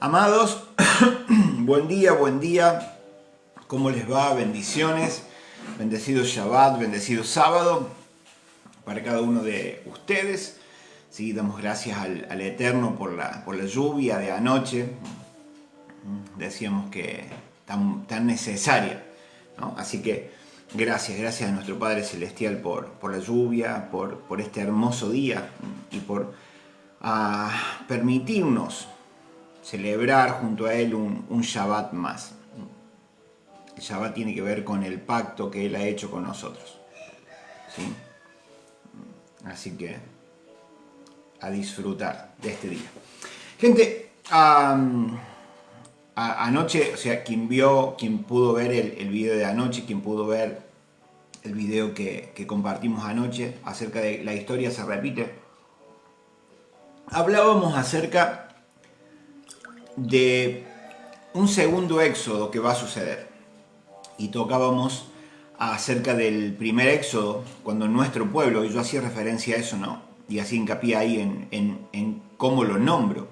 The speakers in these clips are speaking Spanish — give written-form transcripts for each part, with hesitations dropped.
Amados, buen día, buen día. ¿Cómo les va? Bendiciones. Bendecido Shabbat, bendecido sábado para cada uno de ustedes. Sí, damos gracias al Eterno por la lluvia de anoche. Decíamos que tan necesaria, ¿no? Así que gracias a nuestro Padre Celestial por la lluvia, por este hermoso día y por permitirnos celebrar junto a Él un Shabbat más. El Shabbat tiene que ver con el pacto que Él ha hecho con nosotros, ¿sí? Así que a disfrutar de este día. Gente, anoche, o sea, quien pudo ver el video de anoche, quien pudo ver el video que compartimos anoche acerca de la historia se repite, hablábamos acerca de un segundo éxodo que va a suceder y tocábamos acerca del primer éxodo cuando nuestro pueblo, y yo hacía referencia a eso, ¿no? Y hacía hincapié ahí en cómo lo nombro,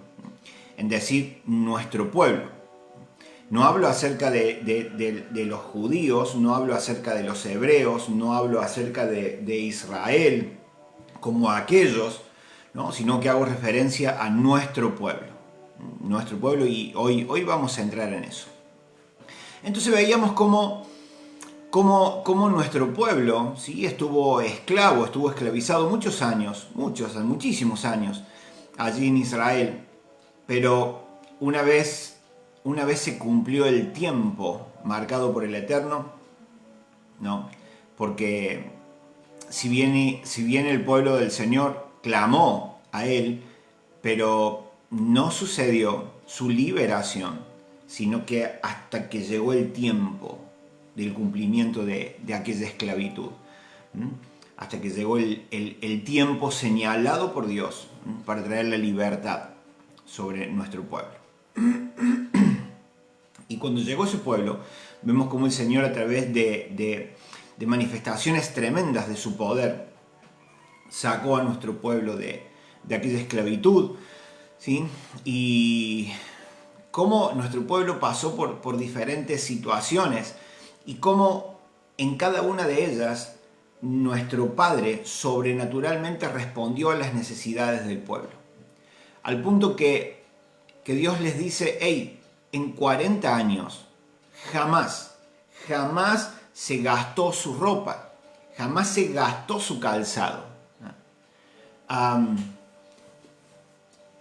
en decir nuestro pueblo. No hablo acerca de los judíos, no hablo acerca de los hebreos, no hablo acerca de Israel como aquellos, ¿no? Sino que hago referencia a nuestro pueblo, y hoy vamos a entrar en eso. Entonces veíamos cómo nuestro pueblo, ¿sí? estuvo esclavizado muchísimos años allí en Israel, pero una vez se cumplió el tiempo marcado por el Eterno, ¿no? Porque si bien el pueblo del Señor clamó a Él, pero no sucedió su liberación, sino que hasta que llegó el tiempo del cumplimiento de aquella esclavitud, hasta que llegó el tiempo señalado por Dios para traer la libertad sobre nuestro pueblo. Y cuando llegó ese pueblo, vemos cómo el Señor, a través de manifestaciones tremendas de su poder, sacó a nuestro pueblo de aquella esclavitud, ¿sí? Y cómo nuestro pueblo pasó por diferentes situaciones y cómo en cada una de ellas nuestro Padre sobrenaturalmente respondió a las necesidades del pueblo. Al punto que Dios les dice: hey, en 40 años jamás se gastó su ropa, jamás se gastó su calzado.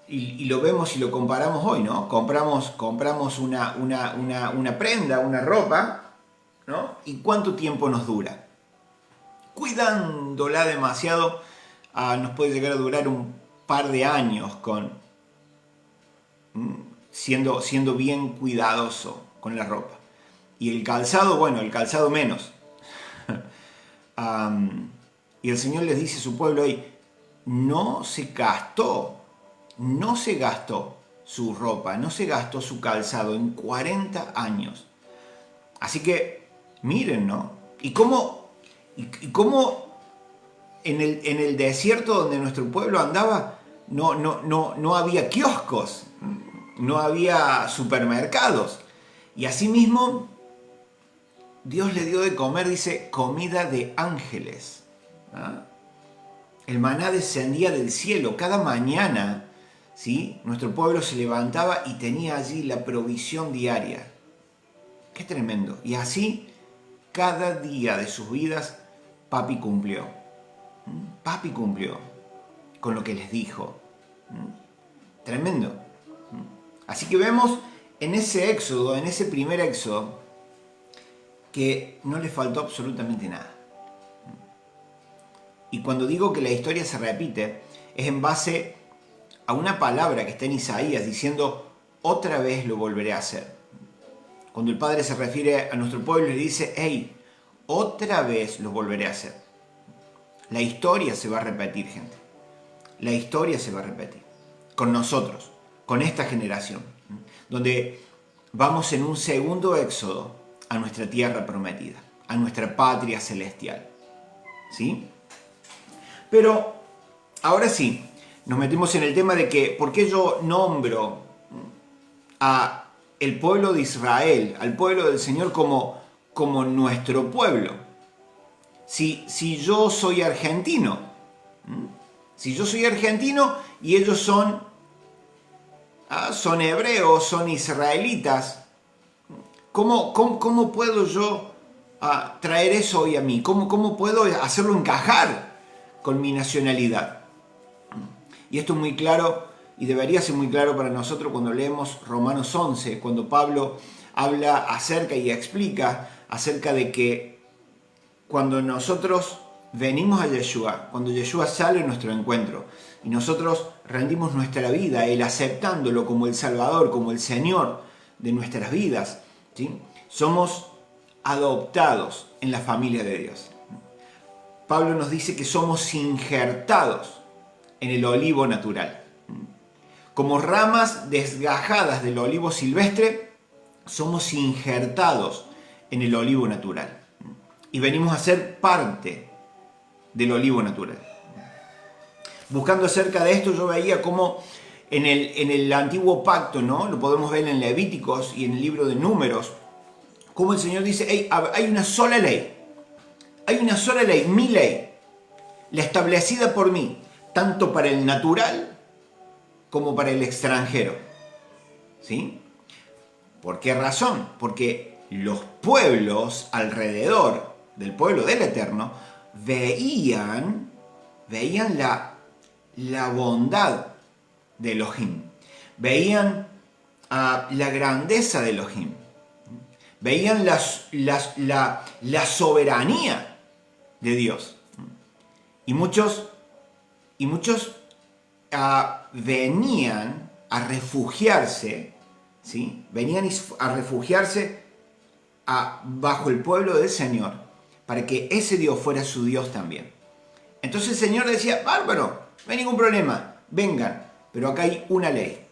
Y lo vemos y lo comparamos hoy, ¿no? Compramos una prenda, una ropa, ¿no? ¿Y cuánto tiempo nos dura? Cuidándola demasiado, nos puede llegar a durar un par de años siendo bien cuidadoso con la ropa. Y el calzado, bueno, el calzado menos. Y el Señor les dice a su pueblo ahí: no se gastó su ropa, no se gastó su calzado en 40 años. Así que miren, ¿no? Y cómo en el desierto donde nuestro pueblo andaba no había kioscos, no había supermercados. Y asimismo Dios le dio de comer, dice, comida de ángeles. El maná descendía del cielo cada mañana, ¿sí? Nuestro pueblo se levantaba y tenía allí la provisión diaria. ¡Qué tremendo! Y así, cada día de sus vidas, Papi cumplió. Papi cumplió con lo que les dijo. Tremendo. Así que vemos en ese éxodo, en ese primer éxodo, que no le faltó absolutamente nada. Y cuando digo que la historia se repite, es en base a una palabra que está en Isaías diciendo: otra vez lo volveré a hacer. Cuando el Padre se refiere a nuestro pueblo y le dice: hey, otra vez lo volveré a hacer. La historia se va a repetir, gente. La historia se va a repetir. Con nosotros, con esta generación, donde vamos en un segundo éxodo a nuestra tierra prometida, a nuestra patria celestial. ¿Sí? Pero ahora sí, nos metemos en el tema de que, ¿por qué yo nombro a el pueblo de Israel, al pueblo del Señor como nuestro pueblo. Si yo soy argentino, si yo soy argentino y ellos son hebreos, son israelitas, ¿cómo puedo yo traer eso hoy a mí? ¿Cómo puedo hacerlo encajar con mi nacionalidad? Y esto es muy claro y debería ser muy claro para nosotros cuando leemos Romanos 11, cuando Pablo habla acerca y explica acerca de que cuando nosotros venimos a Yeshua, cuando Yeshua sale a nuestro encuentro y nosotros rendimos nuestra vida, Él aceptándolo como el Salvador, como el Señor de nuestras vidas, ¿sí? Somos adoptados en la familia de Dios. Pablo nos dice que somos injertados en el olivo natural. Como ramas desgajadas del olivo silvestre, somos injertados en el olivo natural. Y venimos a ser parte del olivo natural. Buscando acerca de esto, yo veía cómo en el antiguo pacto, ¿no? Lo podemos ver en Levíticos y en el libro de Números, cómo el Señor dice, hey, hay una sola ley. Hay una sola ley, mi ley, la establecida por mí, tanto para el natural como para el extranjero. ¿Sí? ¿Por qué razón? Porque los pueblos alrededor del pueblo del Eterno veían la bondad de Elohim, veían la grandeza de Elohim, veían la soberanía de Dios. Y muchos venían a refugiarse, ¿sí? Venían a refugiarse bajo el pueblo del Señor, para que ese Dios fuera su Dios también. Entonces el Señor decía, bárbaro, no hay ningún problema, vengan, pero acá hay una ley,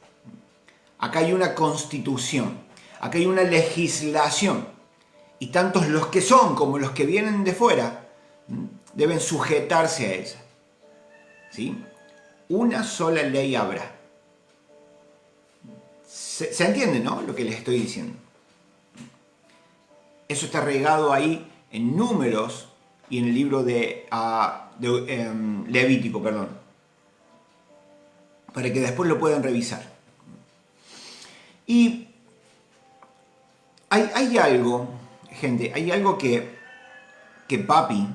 acá hay una constitución, acá hay una legislación, y tantos los que son como los que vienen de fuera deben sujetarse a ella. ¿Sí? Una sola ley habrá. ¿Se entiende, no? Lo que les estoy diciendo. Eso está regado ahí en Números y en el libro de Levítico, perdón. Para que después lo puedan revisar. Y hay algo, gente, hay algo que Papi,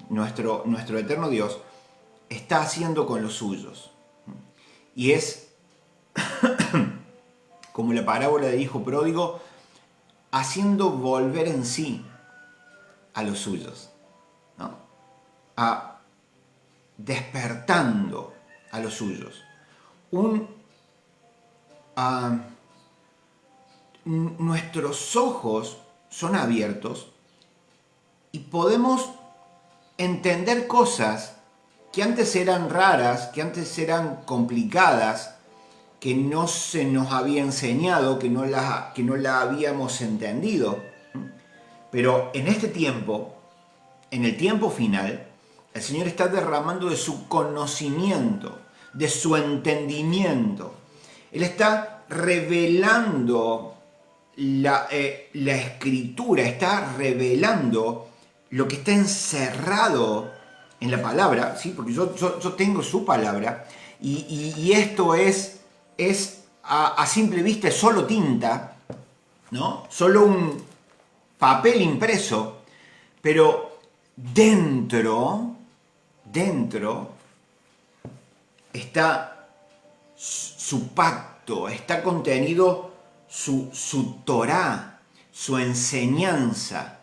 nuestro eterno Dios, está haciendo con los suyos. Y es, como la parábola del hijo pródigo, haciendo volver en sí a los suyos, ¿no? Despertando a los suyos. Nuestros ojos son abiertos y podemos entender cosas que antes eran raras, que antes eran complicadas, que no se nos había enseñado, que no la habíamos entendido. Pero en este tiempo, en el tiempo final, el Señor está derramando de su conocimiento, de su entendimiento. Él está revelando la Escritura, está revelando lo que está encerrado en la palabra, ¿sí? Porque yo tengo su palabra y esto es a simple vista solo tinta, ¿no? Solo un papel impreso, pero dentro está su pacto, está contenido su Torá, su enseñanza,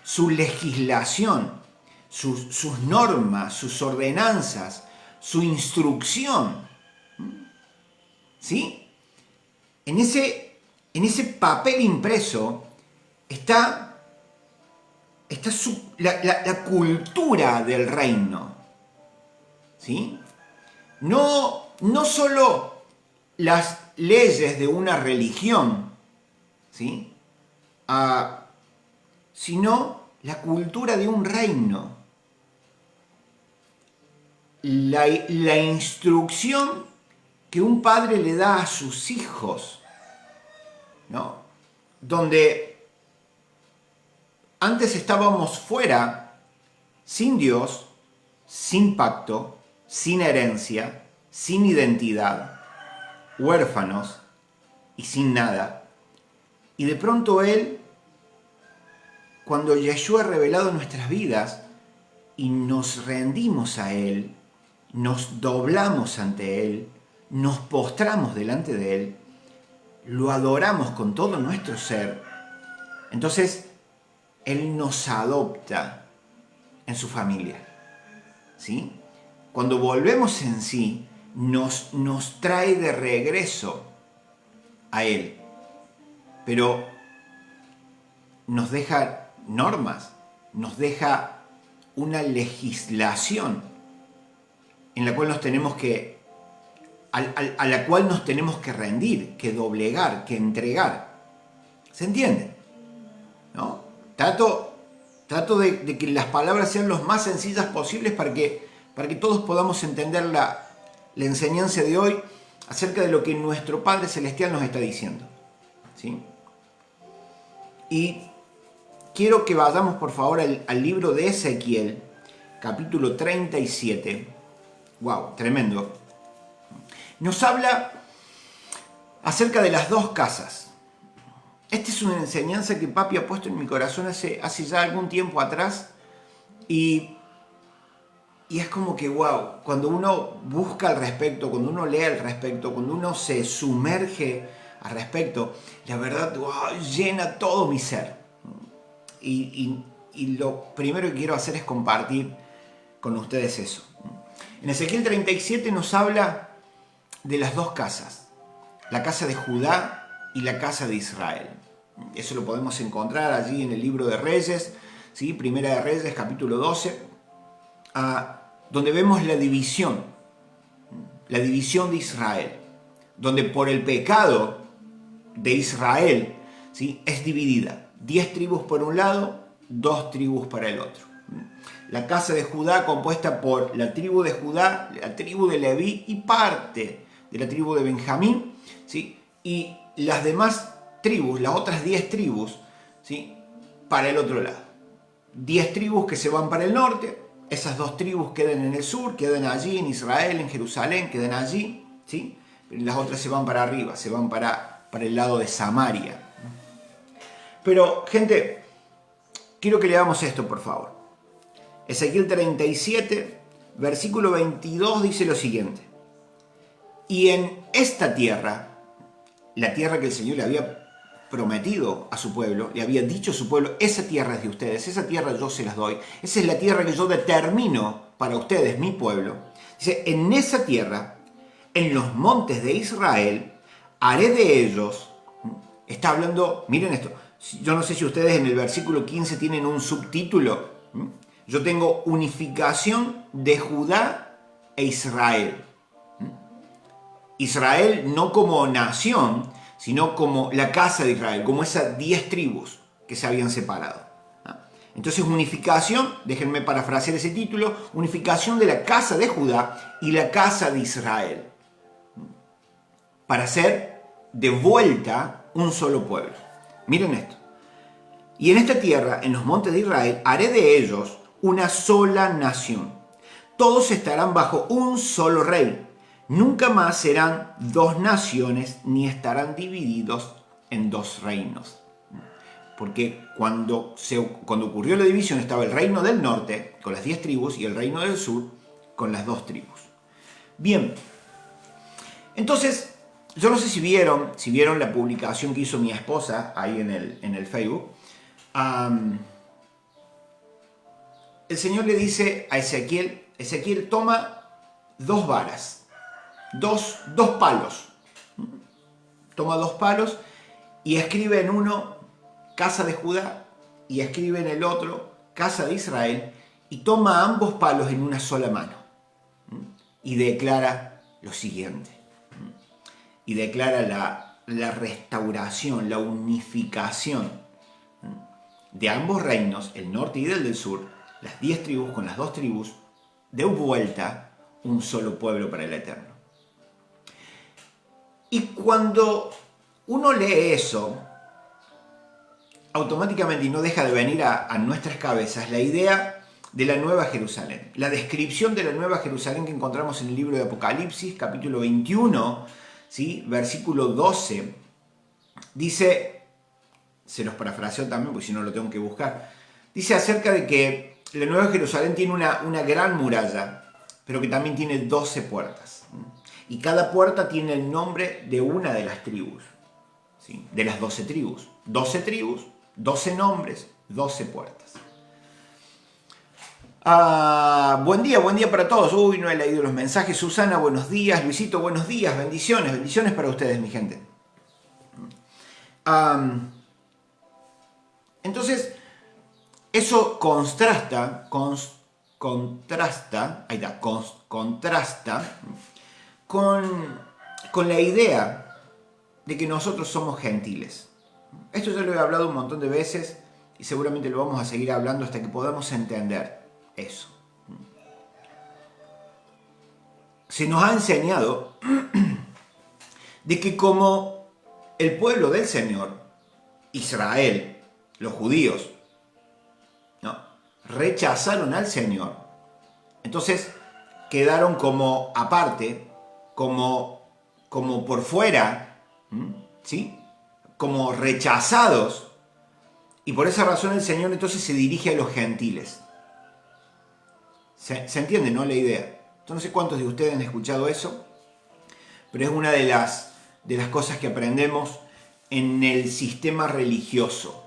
su legislación, sus normas, sus ordenanzas, su instrucción. ¿Sí? En ese papel impreso está la cultura del reino. ¿Sí? No solo las leyes de una religión, ¿sí? Sino la cultura de un reino. La instrucción que un padre le da a sus hijos ¿no? Donde antes estábamos fuera, sin Dios, sin pacto, sin herencia, sin identidad, huérfanos y sin nada. Y de pronto Él, cuando Yeshua ha revelado nuestras vidas y nos rendimos a Él, nos doblamos ante Él, nos postramos delante de Él, lo adoramos con todo nuestro ser, entonces Él nos adopta en su familia, ¿sí? Cuando volvemos en sí, nos trae de regreso a Él, pero nos deja normas, nos deja una legislación en la cual nos tenemos que, a la cual nos tenemos que rendir, que doblegar, que entregar. ¿Se entiende? ¿No? Trato de que las palabras sean lo más sencillas posibles para que todos podamos entender la enseñanza de hoy acerca de lo que nuestro Padre Celestial nos está diciendo, ¿sí? Y quiero que vayamos por favor al libro de Ezequiel, capítulo 37. ¡Wow! Tremendo. Nos habla acerca de las dos casas. Esta es una enseñanza que Papi ha puesto en mi corazón hace ya algún tiempo atrás. Y es como que, wow, cuando uno busca al respecto, cuando uno lee al respecto, cuando uno se sumerge al respecto, la verdad, wow, llena todo mi ser. Y lo primero que quiero hacer es compartir con ustedes eso. En Ezequiel 37 nos habla de las dos casas, la casa de Judá y la casa de Israel. Eso lo podemos encontrar allí en el libro de Reyes, ¿sí? Primera de Reyes, capítulo 12, donde vemos la división de Israel, donde por el pecado de Israel, ¿sí?, es dividida. 10 tribus por un lado, 2 tribus para el otro. La casa de Judá compuesta por la tribu de Judá, la tribu de Leví y parte de la tribu de Benjamín, ¿sí? Y las demás tribus, las otras 10 tribus, ¿sí?, para el otro lado. 10 tribus que se van para el norte, esas 2 tribus quedan en el sur, quedan allí en Israel, en Jerusalén, quedan allí, ¿sí? Pero las otras se van para arriba, se van para el lado de Samaria. Pero, gente, quiero que leamos esto, por favor. Ezequiel 37, versículo 22, dice lo siguiente. Y en esta tierra, la tierra que el Señor le había prometido a su pueblo, le había dicho a su pueblo, esa tierra es de ustedes, esa tierra yo se las doy, esa es la tierra que yo determino para ustedes, mi pueblo. Dice, en esa tierra, en los montes de Israel, haré de ellos, está hablando, miren esto, yo no sé si ustedes en el versículo 15 tienen un subtítulo, yo tengo unificación de Judá e Israel. Israel no como nación, sino como la casa de Israel, como esas 10 tribus que se habían separado. Entonces unificación, déjenme parafrasear ese título, unificación de la casa de Judá y la casa de Israel, para ser de vuelta un solo pueblo. Miren esto. Y en esta tierra, en los montes de Israel, haré de ellos una sola nación. Todos estarán bajo un solo rey. Nunca más serán 2 naciones ni estarán divididos en 2 reinos. Porque cuando ocurrió la división estaba el reino del norte con las 10 tribus y el reino del sur con las 2 tribus. Bien, entonces yo no sé si vieron la publicación que hizo mi esposa ahí en el Facebook. El Señor le dice a Ezequiel toma 2 varas. Dos palos. Toma 2 palos y escribe en uno casa de Judá y escribe en el otro casa de Israel y toma ambos palos en una sola mano y declara lo siguiente. Y declara la restauración, la unificación de ambos reinos, el norte y el del sur, las 10 tribus con las 2 tribus, de vuelta un solo pueblo para el Eterno. Y cuando uno lee eso automáticamente y no deja de venir a nuestras cabezas la idea de la Nueva Jerusalén. La descripción de la Nueva Jerusalén que encontramos en el libro de Apocalipsis, capítulo 21, ¿sí? Versículo 12, dice, se los parafraseo también, porque si no lo tengo que buscar, dice acerca de que la Nueva Jerusalén tiene una gran muralla, pero que también tiene 12 puertas. Y cada puerta tiene el nombre de una de las tribus, ¿sí? De las 12 tribus. 12 tribus, 12 nombres, 12 puertas. Buen día para todos. Uy, no he leído los mensajes. Susana, buenos días. Luisito, buenos días. Bendiciones, bendiciones para ustedes, mi gente. Entonces, eso contrasta con la idea de que nosotros somos gentiles. Esto ya lo he hablado un montón de veces y seguramente lo vamos a seguir hablando hasta que podamos entender eso. Se nos ha enseñado de que como el pueblo del Señor, Israel, los judíos, ¿no?, rechazaron al Señor, entonces quedaron como aparte, como por fuera, ¿sí?, como rechazados, y por esa razón el Señor entonces se dirige a los gentiles. ¿Se entiende, no, la idea? Yo no sé cuántos de ustedes han escuchado eso, pero es una de las cosas que aprendemos en el sistema religioso.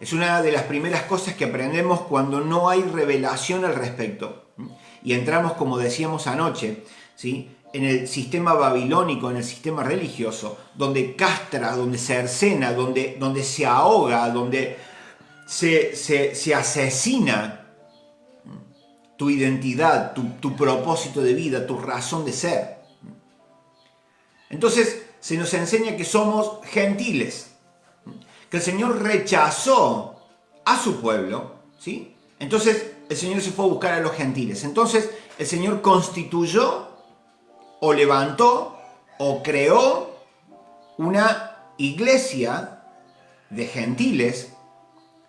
Es una de las primeras cosas que aprendemos cuando no hay revelación al respecto. Y entramos, como decíamos anoche, ¿sí?, en el sistema babilónico, en el sistema religioso, donde castra, donde cercena, donde se ahoga, donde se asesina tu identidad, tu propósito de vida, tu razón de ser. Entonces se nos enseña que somos gentiles, que el Señor rechazó a su pueblo, ¿sí? Entonces el Señor se fue a buscar a los gentiles. Entonces el Señor constituyó o levantó o creó una iglesia de gentiles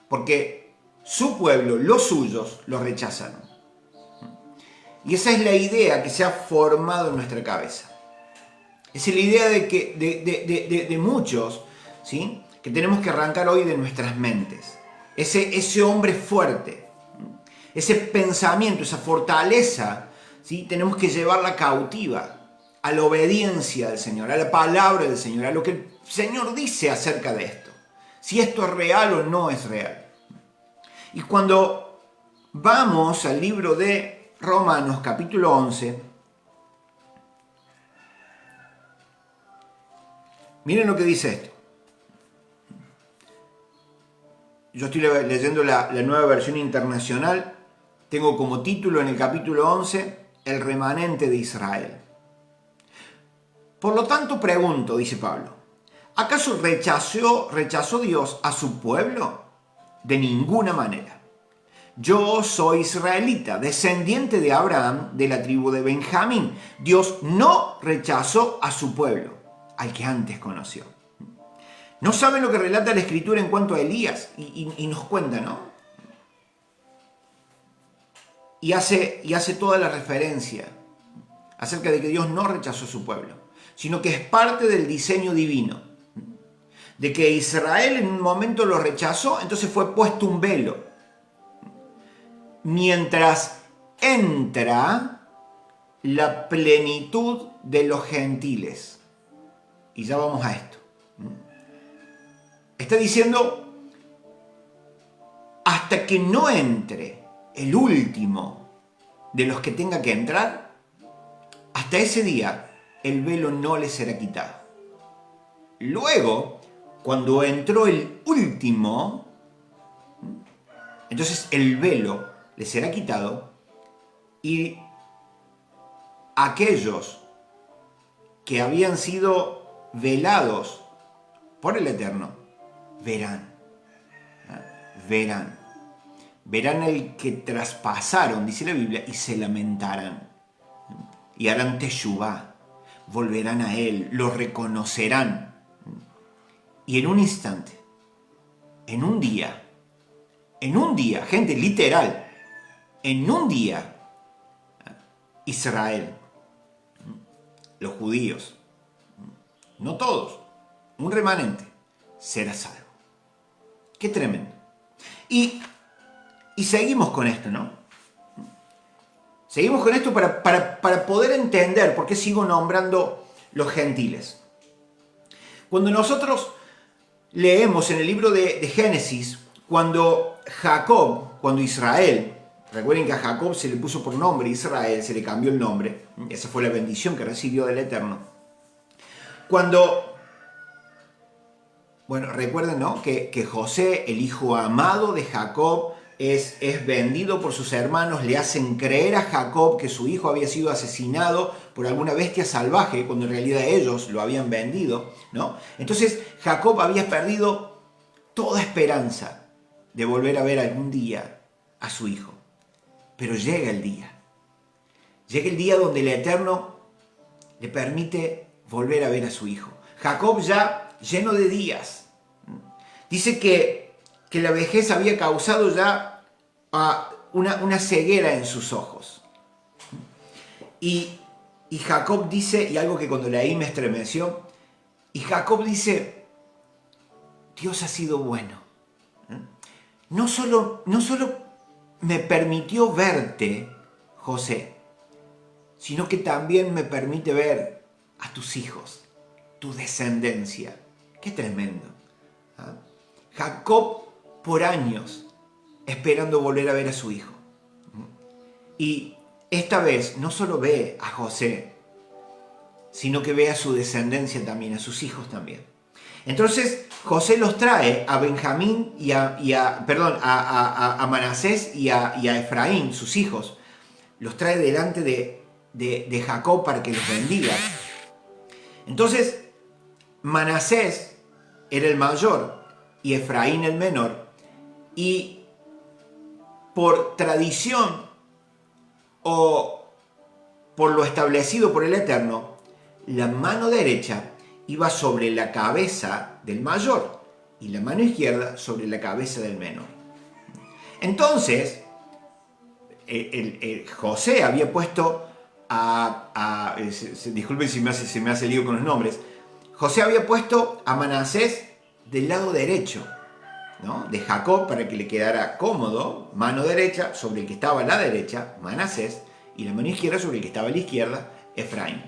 porque su pueblo, los suyos, los rechazaron. Y esa es la idea que se ha formado en nuestra cabeza. Esa es la idea de muchos, ¿sí?, que tenemos que arrancar hoy de nuestras mentes. Ese hombre fuerte, ese pensamiento, esa fortaleza, ¿sí?, tenemos que llevarla cautiva a la obediencia del Señor, a la palabra del Señor, a lo que el Señor dice acerca de esto. Si esto es real o no es real. Y cuando vamos al libro de Romanos, capítulo 11, miren lo que dice esto. Yo estoy leyendo la nueva versión internacional. Tengo como título en el capítulo 11, el remanente de Israel. Por lo tanto pregunto, dice Pablo, ¿acaso rechazó Dios a su pueblo? De ninguna manera. Yo soy israelita, descendiente de Abraham, de la tribu de Benjamín. Dios no rechazó a su pueblo, al que antes conoció. No saben lo que relata la Escritura en cuanto a Elías, y nos cuenta, ¿no? Y hace toda la referencia acerca de que Dios no rechazó a su pueblo, sino que es parte del diseño divino. De que Israel en un momento lo rechazó, entonces fue puesto un velo. Mientras entra la plenitud de los gentiles. Y ya vamos a esto. Está diciendo, hasta que no entre el último de los que tenga que entrar, hasta ese día el velo no le será quitado. Luego, cuando entró el último, entonces el velo le será quitado y aquellos que habían sido velados por el Eterno verán el que traspasaron, dice la Biblia, y se lamentarán y harán teshuvá, volverán a Él, lo reconocerán. Y en un instante, en un día, gente, literal, en un día, Israel, los judíos, no todos, un remanente, será salvo. Qué tremendo. Y seguimos con esto, ¿no? Seguimos con esto para poder entender por qué sigo nombrando los gentiles. Cuando nosotros leemos en el libro de Génesis, cuando Israel, recuerden que a Jacob se le puso por nombre Israel, se le cambió el nombre, esa fue la bendición que recibió del Eterno. Recuerden, ¿no? que José, el hijo amado de Jacob, es vendido por sus hermanos, le hacen creer a Jacob que su hijo había sido asesinado por alguna bestia salvaje, cuando en realidad ellos lo habían vendido, ¿no? Entonces Jacob había perdido toda esperanza de volver a ver algún día a su hijo. Pero llega el día donde el Eterno le permite volver a ver a su hijo. Jacob ya lleno de días. Dice que la vejez había causado ya una ceguera en sus ojos. Y Jacob dice, y algo que cuando leí me estremeció, y Jacob dice, Dios ha sido bueno. No solo me permitió verte, José, sino que también me permite ver a tus hijos, tu descendencia. Qué tremendo. Jacob por años esperando volver a ver a su hijo. Y esta vez no solo ve a José, sino que ve a su descendencia también, a sus hijos también. Entonces José los trae a Benjamín a Manasés y a Efraín, sus hijos. Los trae delante de Jacob para que los bendiga. Entonces Manasés era el mayor y Efraín el menor. Y por tradición o por lo establecido por el Eterno, la mano derecha iba sobre la cabeza del mayor y la mano izquierda sobre la cabeza del menor. Entonces, José había puesto disculpen si me hace lío con los nombres. José había puesto a Manasés del lado derecho, ¿no? De Jacob, para que le quedara cómodo, mano derecha sobre el que estaba a la derecha, Manasés, y la mano izquierda sobre el que estaba a la izquierda, Efraín.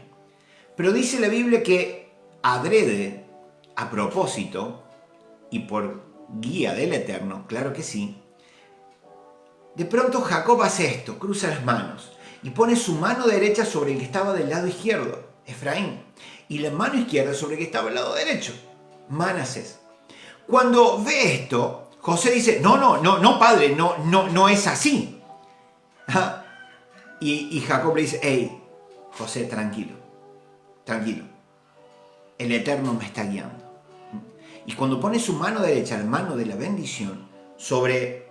Pero dice la Biblia que adrede, a propósito, y por guía del Eterno, claro que sí, de pronto Jacob hace esto, cruza las manos y pone su mano derecha sobre el que estaba del lado izquierdo, Efraín, y la mano izquierda sobre el que estaba al lado derecho, Manasés. Cuando ve esto, José dice, no, padre, no es así. Y Jacob le dice, hey, José, tranquilo. El Eterno me está guiando. Y cuando pone su mano derecha, la mano de la bendición, sobre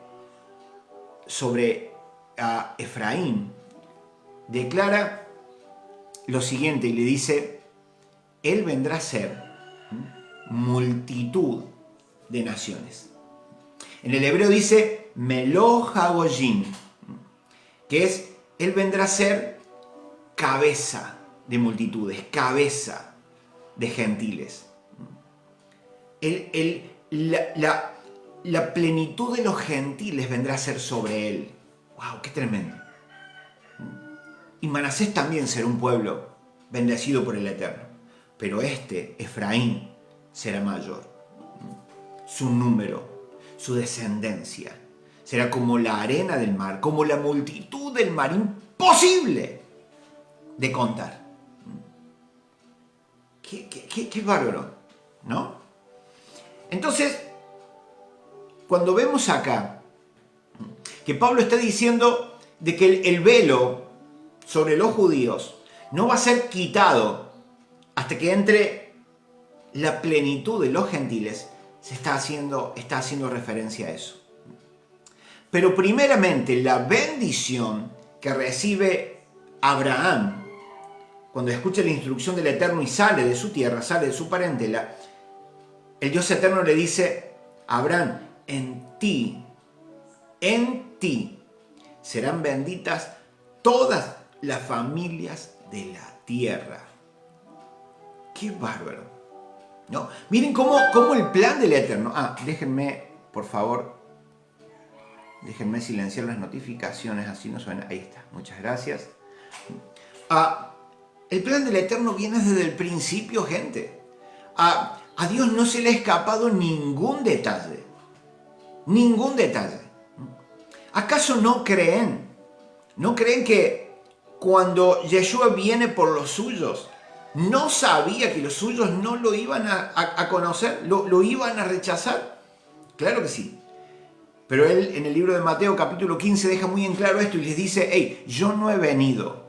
Efraín, declara lo siguiente y le dice, él vendrá a ser multitud de naciones. En el hebreo dice Melo Hagoyim, que es, él vendrá a ser cabeza de multitudes, cabeza de gentiles. La plenitud de los gentiles vendrá a ser sobre él. ¡Wow! ¡Qué tremendo! Y Manasés también será un pueblo bendecido por el Eterno. Pero Efraín, será mayor. Su número, su descendencia, será como la arena del mar, como la multitud del mar, imposible de contar. Qué bárbaro, ¿no? Entonces, cuando vemos acá que Pablo está diciendo de que el velo sobre los judíos no va a ser quitado hasta que entre la plenitud de los gentiles, está haciendo referencia a eso. Pero primeramente la bendición que recibe Abraham cuando escucha la instrucción del Eterno y sale de su tierra, sale de su parentela, el Dios Eterno le dice a Abraham, en ti serán benditas todas las familias de la tierra. ¡Qué bárbaro! ¿No? Miren cómo el plan del Eterno... déjenme, por favor, déjenme silenciar las notificaciones, así no suena. Ahí está, muchas gracias. El plan del Eterno viene desde el principio, gente. A Dios no se le ha escapado ningún detalle. Ningún detalle. ¿Acaso no creen? ¿No creen que cuando Yeshua viene por los suyos, no sabía que los suyos no lo iban a conocer? ¿Lo iban a rechazar? Claro que sí. Pero él en el libro de Mateo capítulo 15 deja muy en claro esto y les dice, hey, yo no he venido,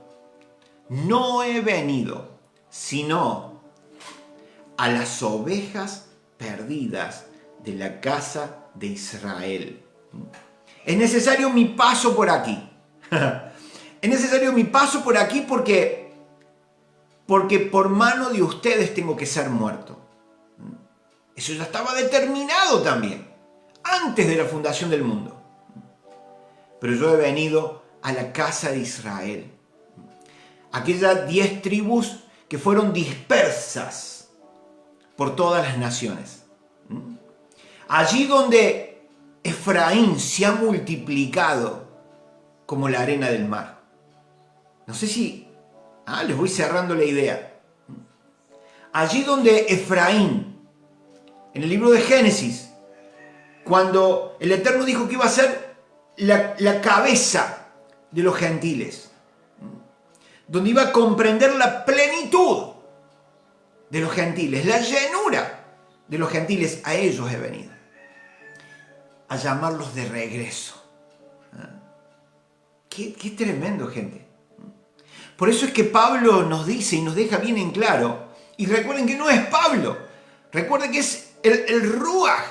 sino a las ovejas perdidas de la casa de Israel. Es necesario mi paso por aquí. Es necesario mi paso por aquí porque por mano de ustedes tengo que ser muerto. Eso ya estaba determinado también, antes de la fundación del mundo. Pero yo he venido a la casa de Israel. Aquellas 10 tribus que fueron dispersas por todas las naciones. Allí donde Efraín se ha multiplicado como la arena del mar. No sé si les voy cerrando la idea. Allí donde Efraín, en el libro de Génesis, cuando el Eterno dijo que iba a ser la cabeza de los gentiles, donde iba a comprender la plenitud de los gentiles, la llenura de los gentiles, a ellos he venido, a llamarlos de regreso. Qué tremendo, gente. Por eso es que Pablo nos dice y nos deja bien en claro, y recuerden que no es Pablo, recuerden que es el Ruach,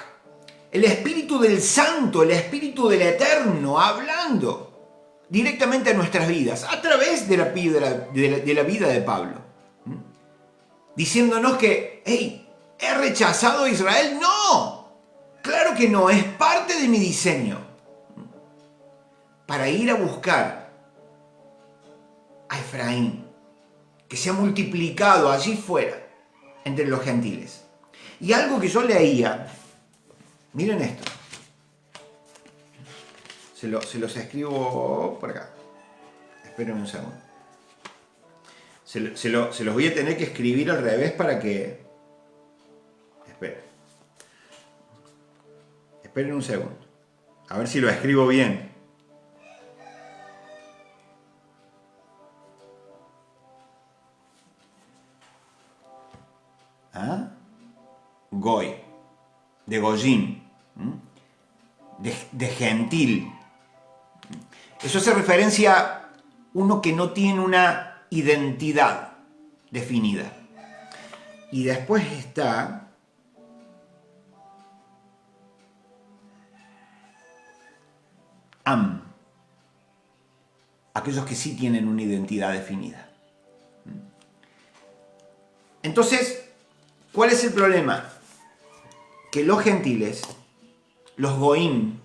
el Espíritu del Santo, el Espíritu del Eterno, hablando directamente a nuestras vidas, a través de la vida de Pablo, diciéndonos que, hey, ¿he rechazado a Israel? No, claro que no, es parte de mi diseño, para ir a buscar a Efraín, que se ha multiplicado allí fuera, entre los gentiles. Y algo que yo leía, miren esto, se los escribo por acá, esperen un segundo, se los voy a tener que escribir al revés para que, esperen un segundo, a ver si lo escribo bien. Goy, de Goyim, de gentil. Eso hace referencia a uno que no tiene una identidad definida. Y después está Am, aquellos que sí tienen una identidad definida. Entonces, ¿cuál es el problema? Que los gentiles, los goim,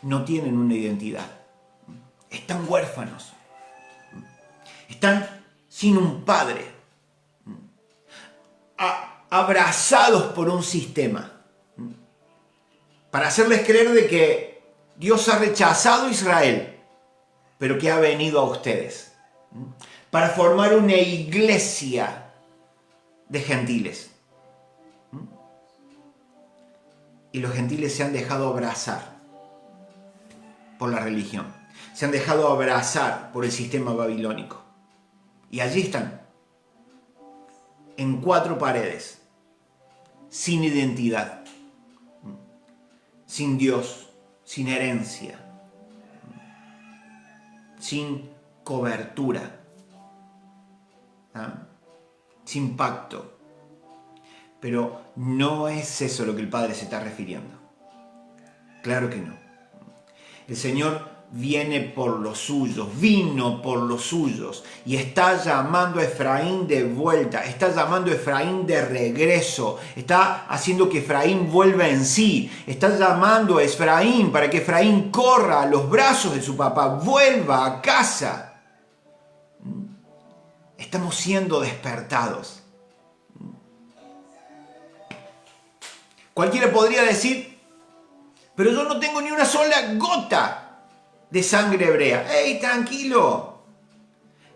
no tienen una identidad. Están huérfanos. Están sin un padre. Abrazados por un sistema. Para hacerles creer de que Dios ha rechazado a Israel, pero que ha venido a ustedes. Para formar una iglesia de gentiles. Y los gentiles se han dejado abrazar por la religión. Se han dejado abrazar por el sistema babilónico. Y allí están, en 4 paredes, sin identidad, sin Dios, sin herencia, sin cobertura, sin pacto. Pero no es eso lo que el Padre se está refiriendo. Claro que no. El Señor viene por los suyos, vino por los suyos y está llamando a Efraín de vuelta, está llamando a Efraín de regreso, está haciendo que Efraín vuelva en sí, está llamando a Efraín para que Efraín corra a los brazos de su papá, vuelva a casa. Estamos siendo despertados. Cualquiera podría decir, pero yo no tengo ni una sola gota de sangre hebrea. ¡Ey, tranquilo!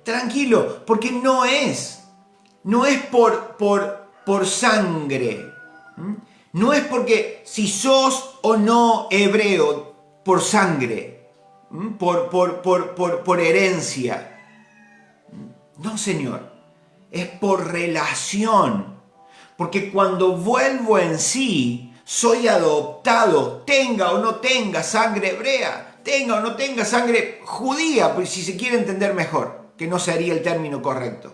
Tranquilo, porque no es por sangre. No es porque si sos o no hebreo, por sangre, por herencia. No, Señor, es por relación. Porque cuando vuelvo en sí, soy adoptado, tenga o no tenga sangre hebrea, tenga o no tenga sangre judía, pues si se quiere entender mejor, que no sería el término correcto.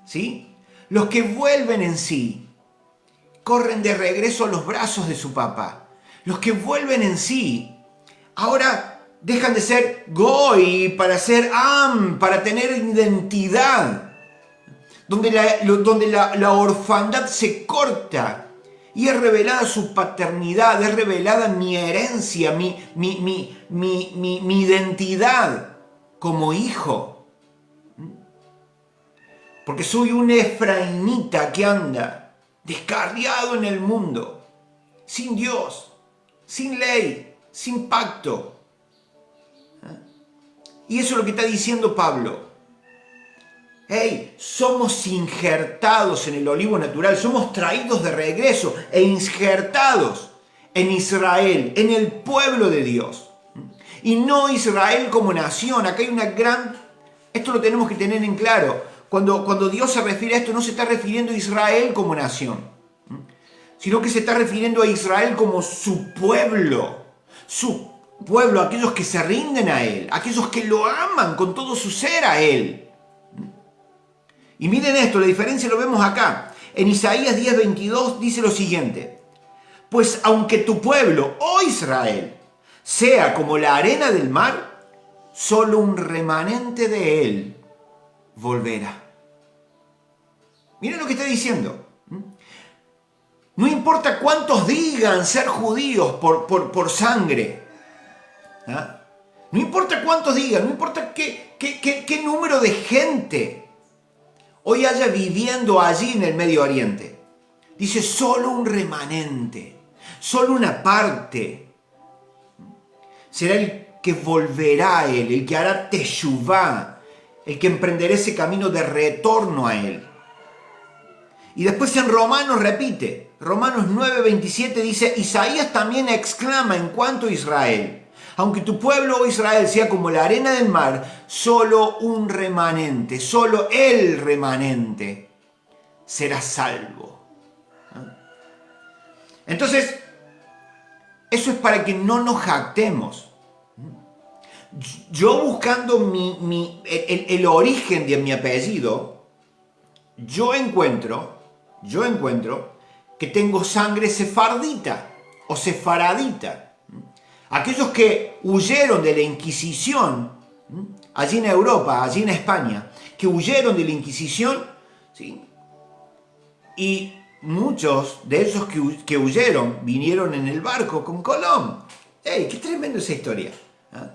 ¿Sí? Los que vuelven en sí, corren de regreso a los brazos de su papá. Los que vuelven en sí, ahora dejan de ser goy para ser am, para tener identidad. Donde la orfandad se corta y es revelada su paternidad, es revelada mi herencia, mi identidad como hijo. Porque soy un efraínita que anda descarriado en el mundo, sin Dios, sin ley, sin pacto. Y eso es lo que está diciendo Pablo. Hey, somos injertados en el olivo natural, somos traídos de regreso e injertados en Israel, en el pueblo de Dios. Y no Israel como nación. Acá hay una gran... Esto lo tenemos que tener en claro. Cuando Dios se refiere a esto, no se está refiriendo a Israel como nación, sino que se está refiriendo a Israel como su pueblo, aquellos que se rinden a Él, aquellos que lo aman con todo su ser a Él. Y miren esto, la diferencia lo vemos acá. En Isaías 10:22 dice lo siguiente: pues aunque tu pueblo, oh Israel, sea como la arena del mar, solo un remanente de él volverá. Miren lo que está diciendo. No importa cuántos digan ser judíos por sangre. ¿Ah? No importa cuántos digan, no importa qué número de gente hoy haya viviendo allí en el Medio Oriente. Dice solo un remanente, solo una parte. Será el que volverá a Él, el que hará teshuvá, el que emprenderá ese camino de retorno a Él. Y después en Romanos repite, Romanos 9:27 dice, Isaías también exclama en cuanto a Israel: aunque tu pueblo, oh Israel, sea como la arena del mar, solo un remanente, solo el remanente será salvo. Entonces, eso es para que no nos jactemos. Yo buscando el origen de mi apellido, yo encuentro que tengo sangre sefardita o sefaradita. Aquellos que huyeron de la Inquisición, allí en Europa, allí en España, que huyeron de la Inquisición, ¿sí? Y muchos de esos que huyeron vinieron en el barco con Colón. ¡Ey, qué tremenda esa historia! ¿Ah?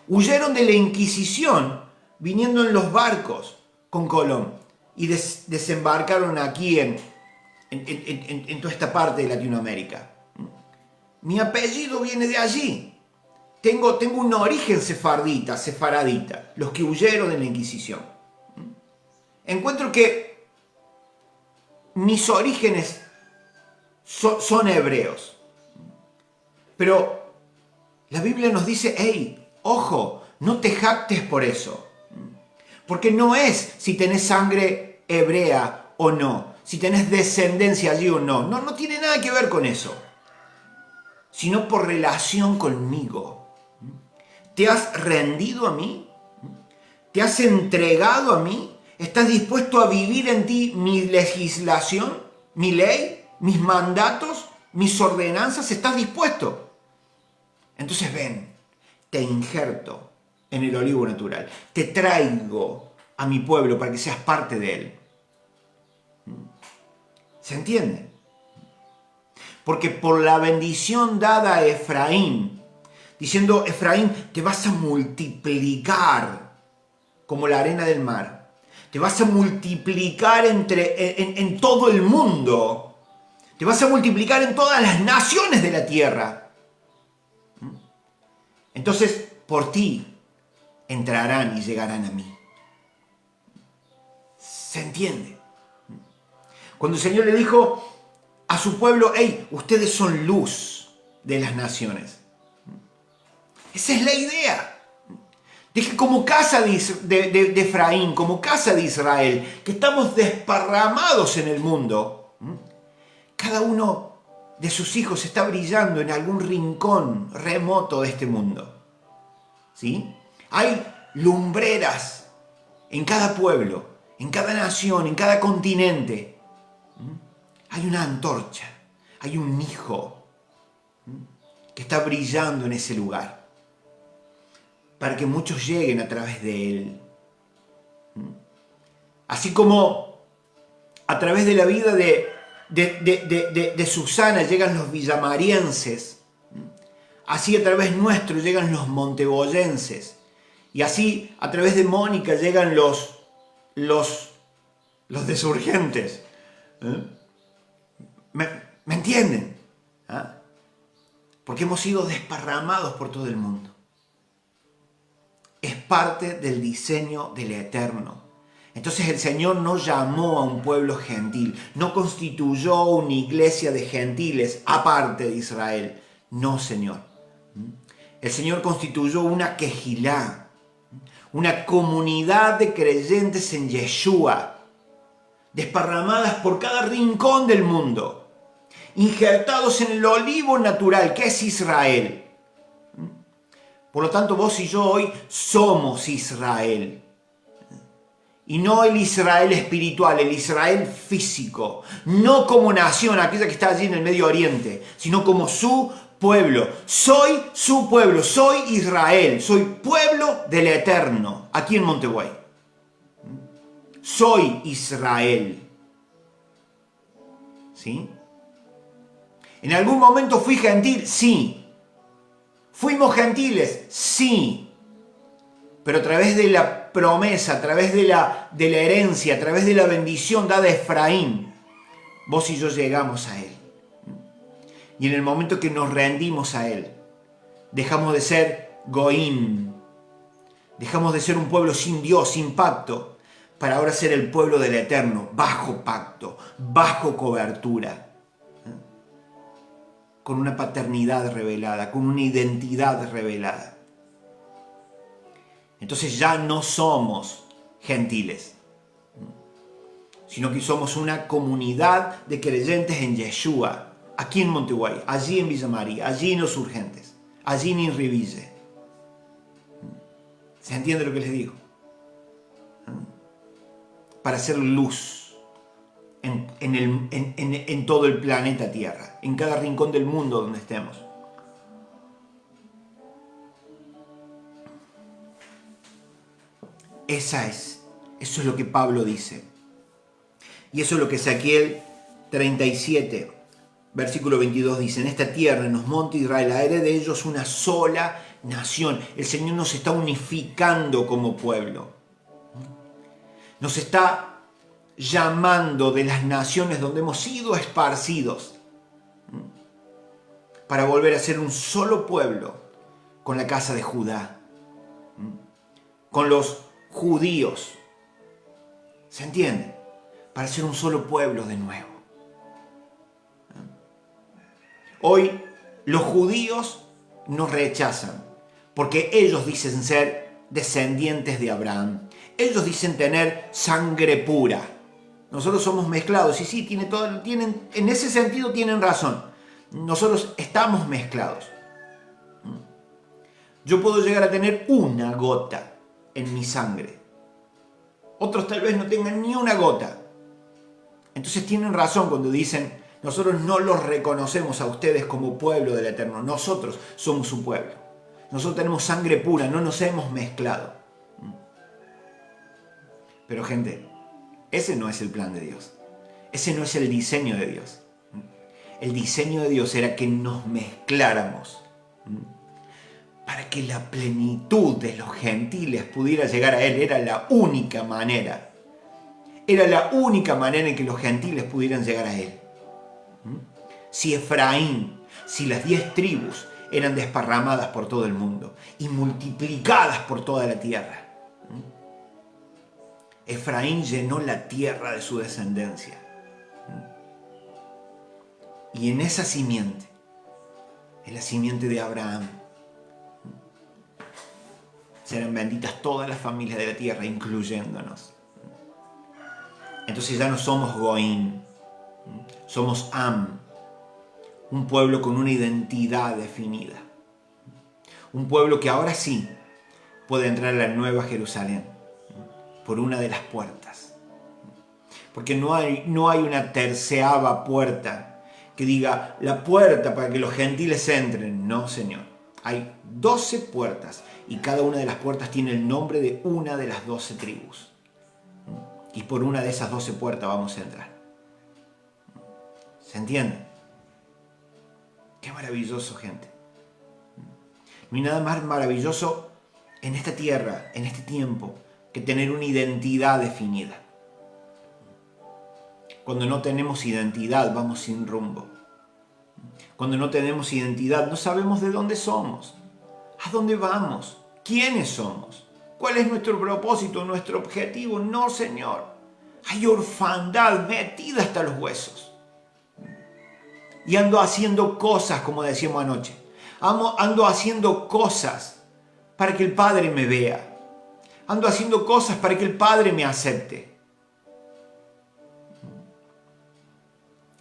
Huyeron de la Inquisición viniendo en los barcos con Colón y desembarcaron aquí en toda esta parte de Latinoamérica. Mi apellido viene de allí. Tengo un origen sefaradita, los que huyeron de la Inquisición. Encuentro que mis orígenes son hebreos. Pero la Biblia nos dice, hey, ojo, no te jactes por eso. Porque no es si tenés sangre hebrea o no, si tenés descendencia allí o no. No tiene nada que ver con eso. Sino por relación conmigo. ¿Te has rendido a mí? ¿Te has entregado a mí? ¿Estás dispuesto a vivir en ti mi legislación, mi ley, mis mandatos, mis ordenanzas? ¿Estás dispuesto? Entonces ven, te injerto en el olivo natural. Te traigo a mi pueblo para que seas parte de él. ¿Se entiende? Porque por la bendición dada a Efraín, diciendo, Efraín, te vas a multiplicar como la arena del mar. Te vas a multiplicar en todo el mundo. Te vas a multiplicar en todas las naciones de la tierra. Entonces, por ti entrarán y llegarán a mí. ¿Se entiende? Cuando el Señor le dijo a su pueblo, hey, ustedes son luz de las naciones. Esa es la idea. De que como casa de Efraín, como casa de Israel, que estamos desparramados en el mundo, cada uno de sus hijos está brillando en algún rincón remoto de este mundo. ¿Sí? Hay lumbreras en cada pueblo, en cada nación, en cada continente. Hay una antorcha, hay un hijo que está brillando en ese lugar, para que muchos lleguen a través de él. Así como a través de la vida de Susana llegan los villamarienses, así a través nuestro llegan los monteboyenses, y así a través de Mónica llegan los desurgentes. ¿Me entienden? ¿Ah? Porque hemos sido desparramados por todo el mundo. Es parte del diseño del Eterno. Entonces el Señor no llamó a un pueblo gentil, no constituyó una iglesia de gentiles aparte de Israel. No, Señor. El Señor constituyó una quejilá, una comunidad de creyentes en Yeshua, desparramadas por cada rincón del mundo, injertados en el olivo natural que es Israel. Por lo tanto, vos y yo hoy somos Israel. Y no el Israel espiritual, el Israel físico. No como nación, aquella que está allí en el Medio Oriente, sino como su pueblo. Soy su pueblo, soy Israel, soy pueblo del Eterno, aquí en Monteguay. Soy Israel. ¿Sí? ¿En algún momento fui gentil? Sí. ¿Fuimos gentiles? Sí. Pero a través de la promesa, a través de la herencia, a través de la bendición dada a Efraín, vos y yo llegamos a él. Y en el momento que nos rendimos a él, dejamos de ser goín, dejamos de ser un pueblo sin Dios, sin pacto, para ahora ser el pueblo del Eterno, bajo pacto, bajo cobertura, con una paternidad revelada, con una identidad revelada. Entonces ya no somos gentiles, sino que somos una comunidad de creyentes en Yeshua, aquí en Monteguay, allí en Villa María, allí en Los Urgentes, allí en Irriville. ¿Se entiende lo que les digo? Para hacer luz en todo el planeta Tierra, en cada rincón del mundo donde estemos. Eso es lo que Pablo dice. Y eso es lo que Ezequiel 37, versículo 22 dice: en esta tierra, en los montes de Israel, haré de ellos una sola nación. El Señor nos está unificando como pueblo. Nos está llamando de las naciones donde hemos sido esparcidos para volver a ser un solo pueblo con la casa de Judá, con los judíos. ¿Se entiende? Para ser un solo pueblo de nuevo. Hoy los judíos nos rechazan porque ellos dicen ser descendientes de Abraham. Ellos dicen tener sangre pura. Nosotros somos mezclados. Y sí, en ese sentido tienen razón. Nosotros estamos mezclados. Yo puedo llegar a tener una gota en mi sangre. Otros tal vez no tengan ni una gota. Entonces tienen razón cuando dicen: nosotros no los reconocemos a ustedes como pueblo del Eterno. Nosotros somos su pueblo. Nosotros tenemos sangre pura, no nos hemos mezclado. Pero gente, ese no es el plan de Dios. Ese no es el diseño de Dios. El diseño de Dios era que nos mezcláramos para que la plenitud de los gentiles pudiera llegar a Él. Era la única manera. Era la única manera en que los gentiles pudieran llegar a Él. Si Efraín, si las 10 tribus eran desparramadas por todo el mundo y multiplicadas por toda la tierra, Efraín llenó la tierra de su descendencia. Y en esa simiente, en la simiente de Abraham, serán benditas todas las familias de la tierra, incluyéndonos. Entonces ya no somos Goín, somos Am, un pueblo con una identidad definida. Un pueblo que ahora sí puede entrar a la Nueva Jerusalén por una de las puertas. Porque no hay una terceava puerta que diga la puerta para que los gentiles entren. No, Señor. Hay 12 puertas y cada una de las puertas tiene el nombre de una de las 12 tribus. Y por una de esas 12 puertas vamos a entrar. ¿Se entiende? Qué maravilloso, gente. No hay nada más maravilloso en esta tierra, en este tiempo, que tener una identidad definida. Cuando no tenemos identidad, vamos sin rumbo. Cuando no tenemos identidad, no sabemos de dónde somos, a dónde vamos, quiénes somos, cuál es nuestro propósito, nuestro objetivo. No, Señor. Hay orfandad metida hasta los huesos. Y ando haciendo cosas, como decíamos anoche. Ando haciendo cosas para que el Padre me vea. Ando haciendo cosas para que el Padre me acepte.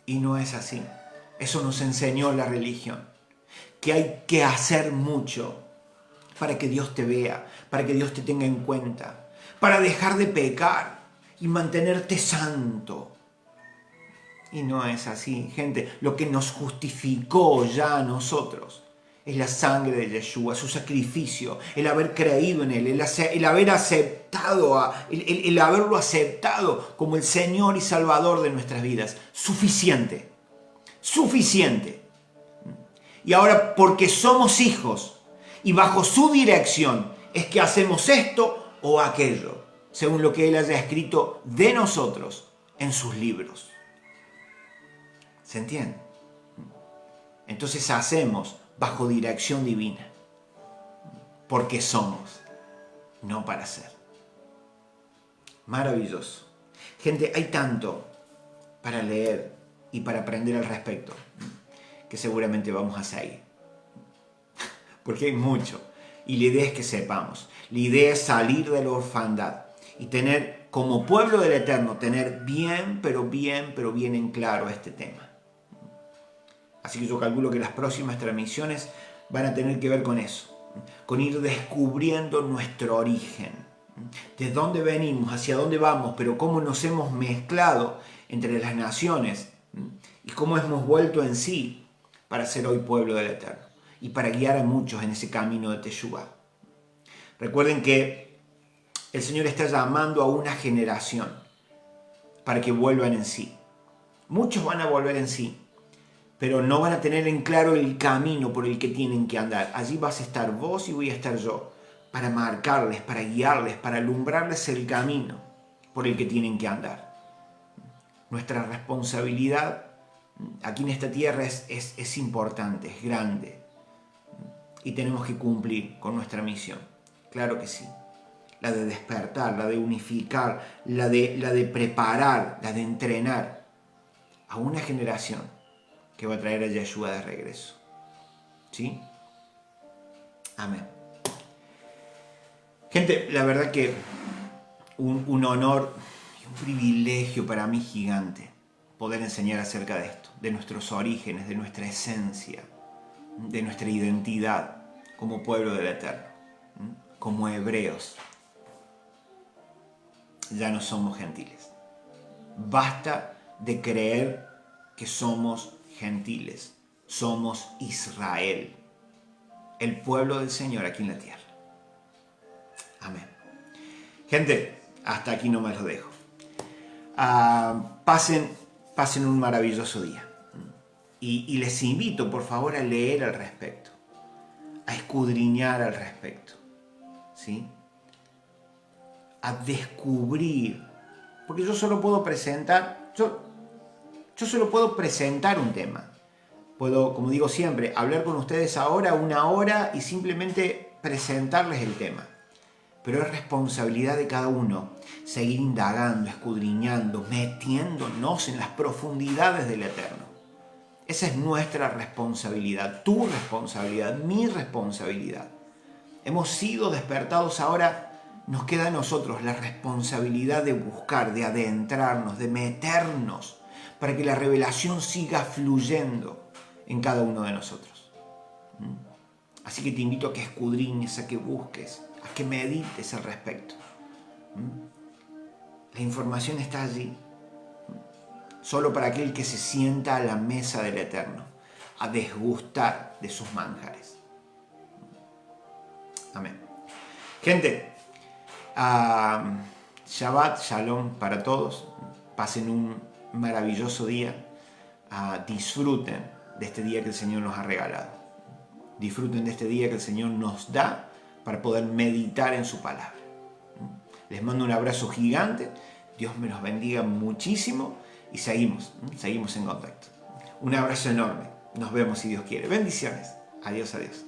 Y no es así. Eso nos enseñó la religión. Que hay que hacer mucho para que Dios te vea, para que Dios te tenga en cuenta, para dejar de pecar y mantenerte santo. Y no es así, gente. Lo que nos justificó ya a nosotros es la sangre de Yeshua, su sacrificio, el haber creído en Él, el haber aceptado, el haberlo aceptado como el Señor y Salvador de nuestras vidas. Suficiente. Suficiente. Y ahora, porque somos hijos y bajo su dirección es que hacemos esto o aquello, según lo que Él haya escrito de nosotros en sus libros. ¿Se entiende? Entonces hacemos bajo dirección divina, porque somos, no para ser. Maravilloso. Gente, hay tanto para leer y para aprender al respecto, que seguramente vamos a seguir. Porque hay mucho. Y la idea es que sepamos. La idea es salir de la orfandad y tener, como pueblo del Eterno, tener bien en claro este tema. Así que yo calculo que las próximas transmisiones van a tener que ver con eso. Con ir descubriendo nuestro origen. De dónde venimos, hacia dónde vamos, pero cómo nos hemos mezclado entre las naciones y cómo hemos vuelto en sí para ser hoy pueblo del Eterno y para guiar a muchos en ese camino de Teshuvá. Recuerden que el Señor está llamando a una generación para que vuelvan en sí. Muchos van a volver en sí, pero no van a tener en claro el camino por el que tienen que andar. Allí vas a estar vos y voy a estar yo, para marcarles, para guiarles, para alumbrarles el camino por el que tienen que andar. Nuestra responsabilidad aquí en esta tierra es importante, es grande. Y tenemos que cumplir con nuestra misión. Claro que sí. La de despertar, la de unificar, la de preparar, la de entrenar a una generación que va a traer a Yeshua de regreso. ¿Sí? Amén. Gente, la verdad que un honor y un privilegio para mí gigante poder enseñar acerca de esto, de nuestros orígenes, de nuestra esencia, de nuestra identidad como pueblo del Eterno, como hebreos. Ya no somos gentiles. Basta de creer que somos gentiles. Somos Israel. el pueblo del Señor aquí en la tierra. Amén. Gente, hasta aquí nomás lo dejo. Pasen un maravilloso día. Y les invito, por favor, a leer al respecto, a escudriñar al respecto, ¿sí? A descubrir, porque yo solo puedo presentar un tema. Puedo, como digo siempre, hablar con ustedes ahora 1 hora y simplemente presentarles el tema. Pero es responsabilidad de cada uno seguir indagando, escudriñando, metiéndonos en las profundidades del Eterno. Esa es nuestra responsabilidad, tu responsabilidad, mi responsabilidad. Hemos sido despertados, ahora nos queda a nosotros la responsabilidad de buscar, de adentrarnos, de meternos, para que la revelación siga fluyendo en cada uno de nosotros. Así que te invito a que escudriñes, a que busques, a que medites al respecto. La información está allí, solo para aquel que se sienta a la mesa del Eterno, a desgustar de sus manjares. Amén. Gente, Shabbat, Shalom para todos. Pasen un maravilloso día. Disfruten de este día que el Señor nos ha regalado. Disfruten de este día que el Señor nos da para poder meditar en su palabra. Les mando un abrazo gigante. Dios me los bendiga muchísimo y seguimos en contacto. Un abrazo enorme. Nos vemos si Dios quiere. Bendiciones. Adiós, adiós.